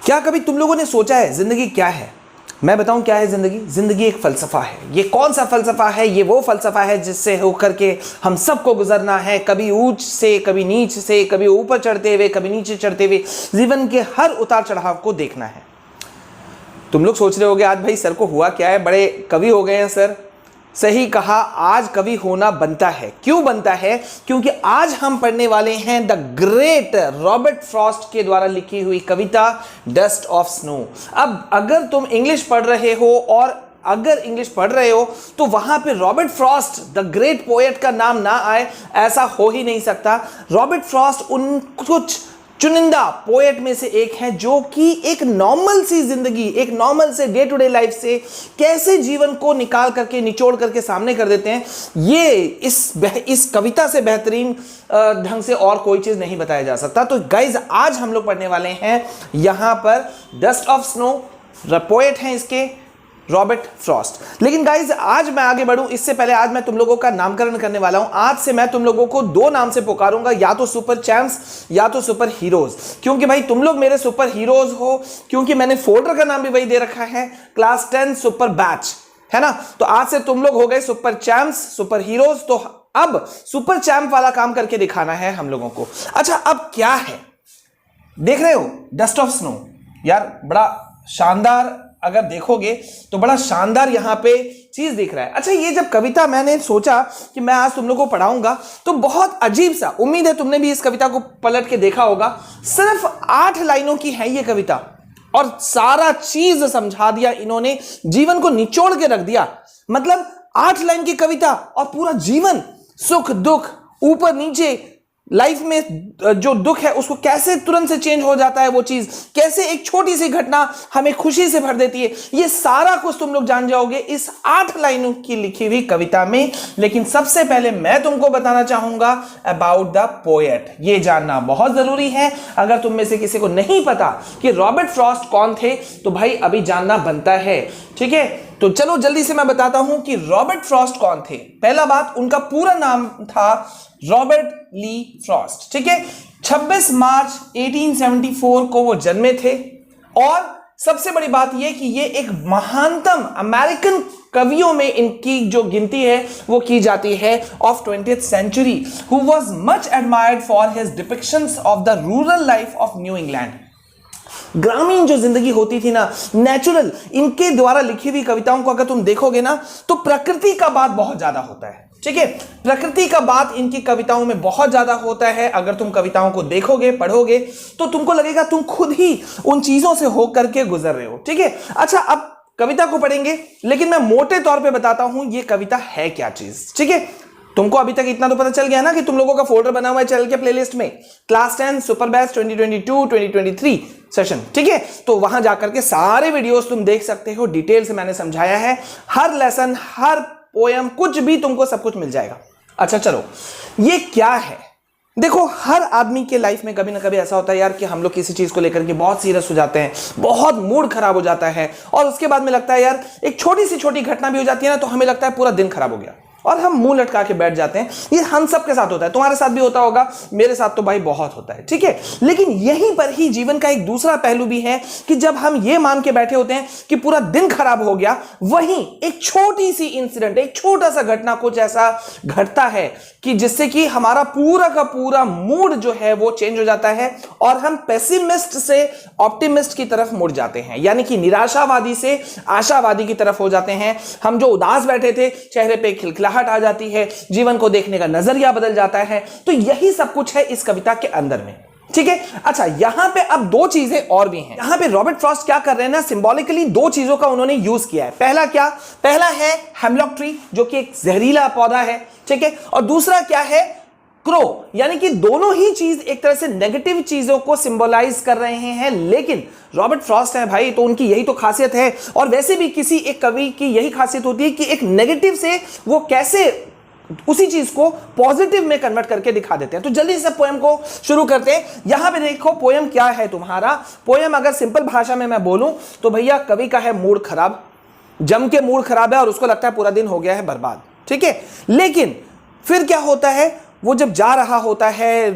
क्या कभी तुम लोगों ने सोचा है जिंदगी क्या है? मैं बताऊं क्या है जिंदगी? जिंदगी एक फलसफा है। ये कौन सा फलसफा है? ये वो फलसफा है जिससे होकर के हम सबको गुजरना है, कभी ऊंच से, कभी नीच से, कभी ऊपर चढ़ते हुए, कभी नीचे चढ़ते हुए, जीवन के हर उतार चढ़ाव को देखना है। तुम लोग सोच रहे होगे आज भाई सर को हुआ क्या है, बड़े कवि हो गए हैं सर। सही कहा, आज कवि होना बनता है। क्यों बनता है? क्योंकि आज हम पढ़ने वाले हैं द ग्रेट रॉबर्ट फ्रॉस्ट के द्वारा लिखी हुई कविता डस्ट ऑफ स्नो। अब अगर तुम इंग्लिश पढ़ रहे हो और अगर इंग्लिश पढ़ रहे हो तो वहां पे Robert Frost the great poet का नाम ना आए, ऐसा हो ही नहीं सकता। रॉबर्ट फ्रॉस्ट उन कुछ चुनिंदा पोएट में से एक है जो कि एक नॉर्मल सी जिंदगी, एक नॉर्मल से डे टू डे लाइफ से कैसे जीवन को निकाल करके, निचोड़ करके सामने कर देते हैं। ये इस कविता से बेहतरीन ढंग से और कोई चीज नहीं बताया जा सकता। तो गाइज आज हम लोग पढ़ने वाले हैं यहां पर डस्ट ऑफ स्नो। पोएट हैं इसके रॉबर्ट फ्रॉस्ट। लेकिन गाइज आज मैं आगे बढ़ूं इससे पहले आज मैं तुम लोगों का नामकरण करने वाला हूं। आज से मैं तुम लोगों को दो नाम से पुकारूंगा, या तो सुपर चैंप्स या तो सुपर हीरोज। क्योंकि भाई तुम लोग मेरे सुपर हीरोज हो, क्योंकि मैंने फोल्डर का नाम भी वही दे रखा है, क्लास 10 सुपर बैच, है ना। तो आज से तुम लोग हो गए सुपर चैंप्स, सुपर हीरोज। तो अब सुपर चैंप वाला काम करके दिखाना है हम लोगों को। अच्छा, अब क्या है देख रहे हो? डस्ट ऑफ स्नो यार, बड़ा शानदार, अगर देखोगे तो बड़ा शानदार यहां पे चीज दिख रहा है। अच्छा, ये जब कविता मैंने सोचा कि मैं आज तुम लोगों को पढ़ाऊंगा तो बहुत अजीब सा, उम्मीद है तुमने भी इस कविता को पलट के देखा होगा। सिर्फ 8 लाइनों की है ये कविता और सारा चीज समझा दिया इन्होंने, जीवन को निचोड़ के रख दिया। मतलब 8 लाइन की कविता और पूरा जीवन, सुख दुख, ऊपर नीचे, लाइफ में जो दुख है उसको कैसे तुरंत से चेंज हो जाता है, वो चीज कैसे एक छोटी सी घटना हमें खुशी से भर देती है, ये सारा कुछ तुम लोग जान जाओगे इस 8 लाइनों की लिखी हुई कविता में। लेकिन सबसे पहले मैं तुमको बताना चाहूंगा अबाउट द पोएट। ये जानना बहुत जरूरी है। अगर तुम में से किसी को नहीं पता कि रॉबर्ट फ्रॉस्ट कौन थे तो भाई अभी जानना बनता है, ठीक है। तो चलो जल्दी से मैं बताता हूं कि रॉबर्ट फ्रॉस्ट कौन थे। पहला बात, उनका पूरा नाम था रॉबर्ट ली फ्रॉस्ट, ठीक है। 26 मार्च 1874 को वो जन्मे थे और सबसे बड़ी बात यह कि ये एक महानतम अमेरिकन कवियों में इनकी जो गिनती है वो की जाती है of 20th century, who was much admired for his depictions of the rural life of New England. ग्रामीण जो जिंदगी होती थी ना, नेचुरल, इनके द्वारा लिखी हुई कविताओं को अगर तुम देखोगे ना तो प्रकृति का बात बहुत ज्यादा होता है, ठीक है। प्रकृति का बात इनकी कविताओं में बहुत ज्यादा होता है। अगर तुम कविताओं को देखोगे, पढ़ोगे तो तुमको लगेगा तुम खुद ही उन चीजों से होकर के गुजर रहे हो, ठीक है। अच्छा, अब कविता को पढ़ेंगे लेकिन मैं मोटे तौर पे बताता हूं ये कविता है क्या चीज, ठीक है। तुमको अभी तक इतना तो पता चल गया ना कि तुम लोगों का फोल्डर बना हुआ है चैनल के प्लेलिस्ट में, क्लास 10 सुपर बैच 2022-2023 सेशन, ठीक है। तो वहां जाकर के सारे वीडियोस तुम देख सकते हो, डिटेल से मैंने समझाया है, हर लेसन, हर पोयम, कुछ भी तुमको सब कुछ मिल जाएगा। अच्छा चलो, ये क्या है? देखो, हर आदमी के लाइफ में कभी ना कभी ऐसा होता है यार कि हम लोग किसी चीज को लेकर के बहुत सीरियस हो जाते हैं, बहुत मूड खराब हो जाता है और उसके बाद में लगता है यार एक छोटी सी छोटी घटना भी हो जाती है ना तो हमें लगता है पूरा दिन खराब हो गया और हम मुंह लटका के बैठ जाते हैं। ये हम सब के साथ होता है, तुम्हारे साथ भी होता होगा, मेरे साथ तो भाई बहुत होता है, ठीक है। लेकिन यहीं पर ही जीवन का एक दूसरा पहलू भी है कि जब हम ये मान के बैठे होते हैं कि पूरा दिन खराब हो गया, वहीं एक छोटी सी इंसिडेंट, एक छोटा सा घटना कुछ ऐसा घटता है कि जिससे कि हमारा पूरा का पूरा मूड जो है वो चेंज हो जाता है और हम पेसिमिस्ट से ऑप्टिमिस्ट की तरफ मुड़ जाते हैं, यानी कि निराशावादी से आशावादी की तरफ हो जाते हैं। हम जो उदास बैठे थे, चेहरे पे खिलखिलाहट आ जाती है, जीवन को देखने का नजरिया बदल जाता है। तो यही सब कुछ है इस कविता के अंदर में, ठीक है। अच्छा, यहां पे अब दो चीजें और भी हैं। यहां पे रॉबर्ट फ्रॉस्ट क्या कर रहे हैं ना, सिंबॉलिकली दो चीजों का उन्होंने यूज किया है। पहला क्या? पहला है हेमलॉक ट्री जो कि एक जहरीला पौधा है, ठीक है। और दूसरा क्या है? क्रो, यानी कि दोनों ही चीज एक तरह से नेगेटिव चीजों को सिंबलाइज कर रहे हैं। लेकिन रॉबर्ट फ्रॉस्ट है भाई, तो उनकी यही तो खासियत है और वैसे भी किसी एक कवि की यही खासियत होती है कि एक नेगेटिव से वो कैसे उसी चीज को पॉजिटिव में कन्वर्ट करके दिखा देते हैं। तो जल्दी से पोएम को शुरू करते हैं। यहां पे देखो पोएम क्या है तुम्हारा। पोएम अगर सिंपल भाषा में मैं बोलूं तो भैया कवि का है मूड खराब, जम के मूड खराब है और उसको लगता है पूरा दिन हो गया है बर्बाद, ठीक है। लेकिन फिर क्या होता है, वो जब जा रहा होता है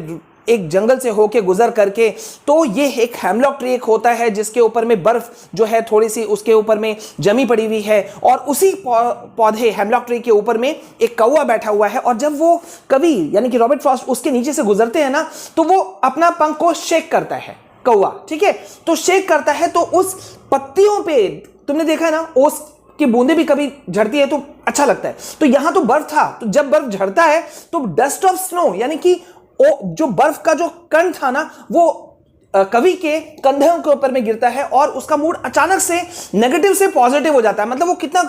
एक जंगल से होके गुजर करके, तो ये एक हेमलॉक ट्री एक होता है जिसके ऊपर में बर्फ जो है थोड़ी सी उसके ऊपर में जमी पड़ी हुई है, और उसी पौधे हेमलॉक ट्री के ऊपर में एक कौवा बैठा हुआ है। और जब वो कवि यानी कि रॉबर्ट फ्रॉस्ट उसके नीचे से गुजरते हैं ना, तो वो अपना पंख को शेक करता है कौवा, ठीक है, तो शेक करता है तो उस पत्तियों पे तुमने देखा है ना, ओस की बूंदे भी कभी झड़ती है तो अच्छा लगता है। तो यहां तो बर्फ था, तो जब बर्फ झड़ता है तो डस्ट ऑफ स्नो यानी कि जो बर्फ का जो कण था ना, वो कवि के कंधों के ऊपर में गिरता है और उसका मूड अचानक से नेगेटिव से पॉजिटिव हो जाता है। मतलब वो कितना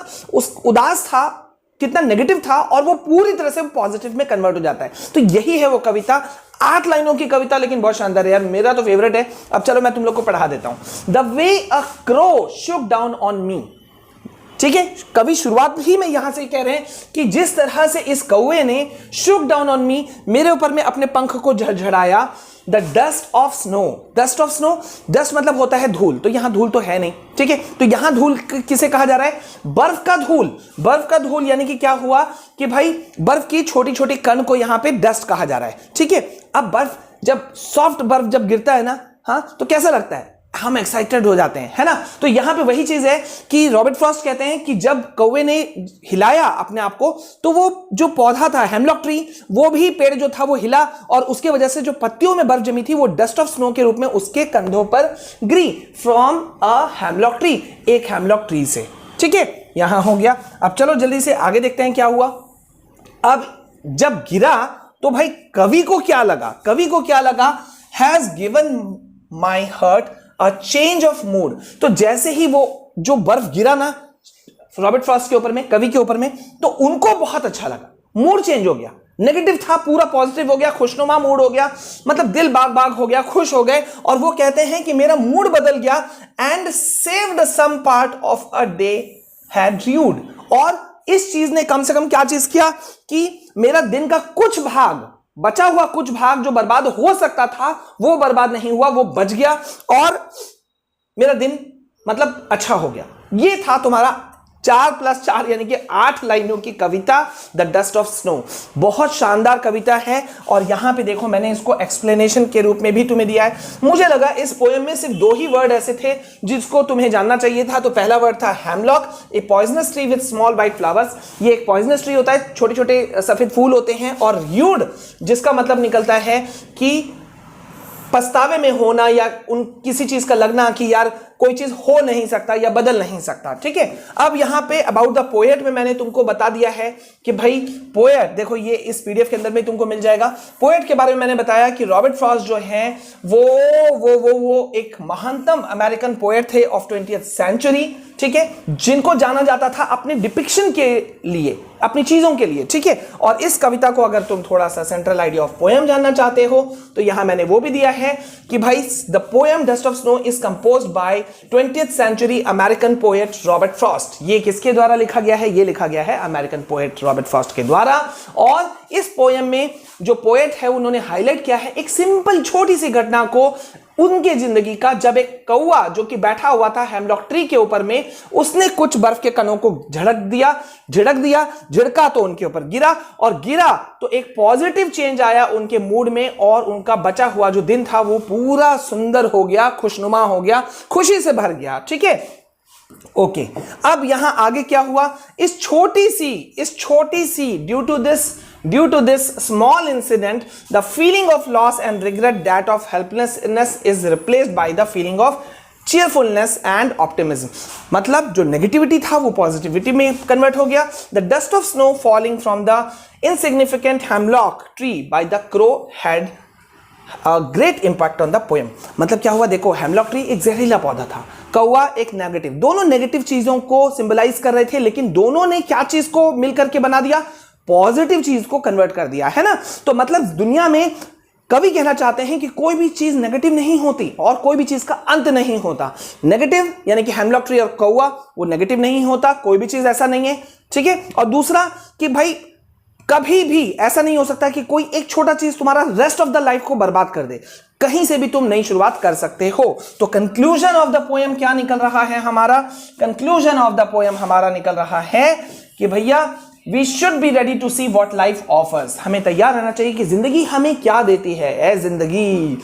उदास था, कितना नेगेटिव था, और वो पूरी तरह से पॉजिटिव में कन्वर्ट हो जाता है। तो यही है वो कविता, 8 लाइनों की कविता, लेकिन बहुत शानदार है यार, मेरा तो फेवरेट है। अब चलो मैं तुम लोग को पढ़ा देता हूं। The way a crow Shuk down on me, ठीक है, कवि शुरुआत ही में यहां से कह रहे हैं कि जिस तरह से इस कौवे ने शुक डाउन ऑन मी, मेरे ऊपर में अपने पंख को झड़झड़ाया। The dust of snow, dust of snow, dust मतलब होता है धूल, तो यहां धूल तो है नहीं, ठीक है, तो यहां धूल किसे कहा जा रहा है? बर्फ का धूल। बर्फ का धूल यानी कि क्या हुआ कि भाई बर्फ की छोटी छोटी कण को यहां पे डस्ट कहा जा रहा है, ठीक है। अब बर्फ जब सॉफ्ट बर्फ जब गिरता है ना, हाँ, तो कैसा लगता है? हम एक्साइटेड हो जाते हैं, है ना। तो यहां पे वही चीज है कि रॉबर्ट फ्रॉस्ट कहते हैं कि जब कौवे ने हिलाया अपने आप को, तो वो जो पौधा था हेमलॉक ट्री, वो भी पेड़ जो था वो हिला, और उसके वजह से जो पत्तियों में बर्फ जमी थी वो डस्ट ऑफ स्नो के रूप में उसके कंधों पर गिरी, फ्रॉम अ हेमलॉक ट्री, एक हेमलॉक ट्री से, ठीक है, यहां हो गया। अब चलो जल्दी से आगे देखते हैं क्या हुआ। अब जब गिरा तो भाई कवि को क्या लगा? कवि को क्या लगा? Has given my hurt a change of mood. तो जैसे ही वो जो बर्फ गिरा ना रॉबर्ट फ्रॉस्ट के ऊपर में, कवि के ऊपर में, तो उनको बहुत अच्छा लगा, मूड चेंज हो गया, नेगेटिव था पूरा पॉजिटिव हो गया, खुशनुमा मूड हो गया, मतलब दिल बाग बाग हो गया, खुश हो गए। और वो कहते हैं कि मेरा मूड बदल गया, and saved some part of a day had rued. और इस चीज ने कम से कम क्या चीज किया कि मेरा दिन का कुछ भाग, बचा हुआ कुछ भाग जो बर्बाद हो सकता था वो बर्बाद नहीं हुआ, वो बच गया, और मेरा दिन मतलब अच्छा हो गया। ये था तुम्हारा 4+4 यानी कि 8 लाइनों की कविता द डस्ट ऑफ स्नो। बहुत शानदार कविता है, और यहां पे देखो मैंने इसको एक्सप्लेनेशन के रूप में भी तुम्हें दिया है। मुझे लगा इस पोएम में सिर्फ 2 ही वर्ड ऐसे थे जिसको तुम्हें जानना चाहिए था। तो पहला वर्ड था hemlock, A poisonous tree with small white flowers. ये एक पॉइजनस ट्री होता है, छोटे छोटे सफेद फूल होते हैं। और र्यूड जिसका मतलब निकलता है कि पछतावे में होना, या उन किसी चीज का लगना कि यार कोई चीज हो नहीं सकता या बदल नहीं सकता, ठीक है। अब यहां पे अबाउट द पोएट में मैंने तुमको बता दिया है कि भाई पोएट देखो, ये इस पीडीएफ के अंदर में तुमको मिल जाएगा। पोएट के बारे में मैंने बताया कि रॉबर्ट फ्रॉस्ट जो है वो एक महानतम अमेरिकन पोएट थे ऑफ 20th सेंचुरी, ठीक है, जिनको जाना जाता था अपने डिपिक्शन के लिए, अपनी चीजों के लिए, ठीक है। और इस कविता को अगर तुम थोड़ा सा सेंट्रल आइडिया ऑफ पोएम जानना चाहते हो तो यहां मैंने वो भी दिया है कि भाई the poem Dust of Snow is composed by 20th century American poet Robert Frost. ये किसके द्वारा लिखा गया है? ये लिखा गया है अमेरिकन पोएट रॉबर्ट फ्रॉस्ट के द्वारा। और इस पोएम में जो पोएट है उन्होंने हाईलाइट किया है एक सिंपल छोटी सी घटना को उनके जिंदगी का, जब एक कौवा जो कि बैठा हुआ था हेमलॉक ट्री के ऊपर में, उसने कुछ बर्फ के कणों को झिड़का तो उनके ऊपर गिरा, और गिरा तो एक पॉजिटिव चेंज आया उनके मूड में, और उनका बचा हुआ जो दिन था वो पूरा सुंदर हो गया, खुशनुमा हो गया, खुशी से भर गया, ठीक है। ओके, अब यहां आगे क्या हुआ? इस छोटी सी due to this small incident, the feeling of loss and regret, that of helplessness, is replaced by the feeling of cheerfulness and optimism। मतलब जो नेगेटिविटी था वो पॉजिटिविटी में कन्वर्ट हो गया। The dust of snow falling from the insignificant hemlock tree by the crow had a great impact on the poem। मतलब क्या हुआ? देखो, हेमलॉक ट्री एक जहरीला पौधा था, कौवा एक नेगेटिव, दोनों नेगेटिव चीजों को सिंबलाइज कर रहे थे, लेकिन दोनों ने क्या चीज को मिलकर के बना दिया? पॉजिटिव चीज को कन्वर्ट कर दिया, है ना। तो मतलब दुनिया में कवि कहना चाहते हैं कि कोई भी चीज नेगेटिव नहीं होती और कोई भी चीज का अंत नहीं होता। नेगेटिव यानी कि हेमलॉक ट्री और कौवा, वो नेगेटिव नहीं होता, कोई भी चीज ऐसा नहीं है, ठीक है। और दूसरा कि भाई कभी भी ऐसा नहीं हो सकता कि कोई एक छोटा चीज तुम्हारा रेस्ट ऑफ द लाइफ को बर्बाद कर दे। कहीं से भी तुम नई शुरुआत कर सकते हो। तो कंक्लूजन ऑफ द पोएम क्या निकल रहा है हमारा? कंक्लूजन ऑफ द पोएम हमारा निकल रहा है कि भैया we should be ready to see what life offers. हमें तैयार रहना चाहिए कि जिंदगी हमें क्या देती है। ए जिंदगी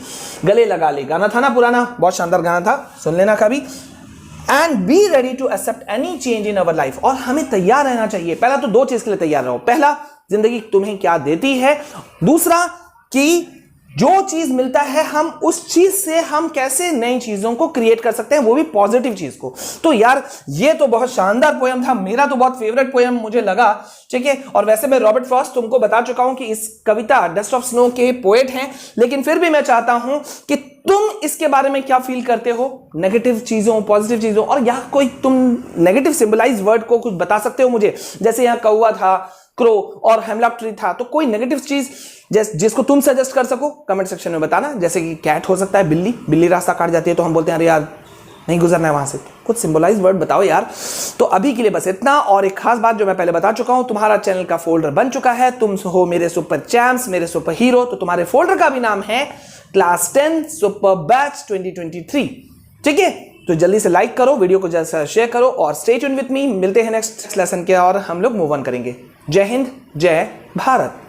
गले लगा ले, गाना था ना पुराना, बहुत शानदार गाना था, सुन लेना कभी। And be ready to accept any change in our life. और हमें तैयार रहना चाहिए, पहला तो दो चीज के लिए तैयार रहो। पहला, जिंदगी तुम्हें क्या देती है। दूसरा कि जो चीज मिलता है हम उस चीज से हम कैसे नई चीजों को क्रिएट कर सकते हैं, वो भी पॉजिटिव चीज को। तो यार ये तो बहुत शानदार पोयम था, मेरा तो बहुत फेवरेट पोयम मुझे लगा, ठीक है। और वैसे मैं रॉबर्ट फ्रॉस्ट तुमको बता चुका हूं कि इस कविता डस्ट ऑफ स्नो के पोएट हैं, लेकिन फिर भी मैं चाहता हूं कि तुम इसके बारे में क्या फील करते हो, नेगेटिव चीजों पॉजिटिव चीजों, और या कोई तुम नेगेटिव सिंबलाइज वर्ड को कुछ बता सकते हो मुझे। जैसे यहां कौवा था, क्रो और हेमलॉक ट्री था, तो कोई नेगेटिव चीज जिसको तुम सजेस्ट कर सको कमेंट सेक्शन में बताना। जैसे कि कैट हो सकता है, बिल्ली रास्ता काट जाती है तो हम बोलते हैं अरे यार नहीं गुजरना है वहां से, कुछ सिंबलाइज वर्ड बताओ यार। तो अभी के लिए बस इतना। और एक खास बात जो मैं पहले बता चुका हूं, तुम्हारा चैनल का फोल्डर बन चुका है, तुम हो मेरे सुपर चैम्प्स, मेरे सुपर हीरो, तो तुम्हारे फोल्डर का भी नाम है क्लास 10 सुपर बैच 2023, ठीक है। तो जल्दी से लाइक करो, वीडियो को जल्दी से शेयर करो और स्टे ट्यून विद मी। मिलते हैं नेक्स्ट लेसन के और हम लोग मूव ऑन करेंगे। जय हिंद, जय भारत।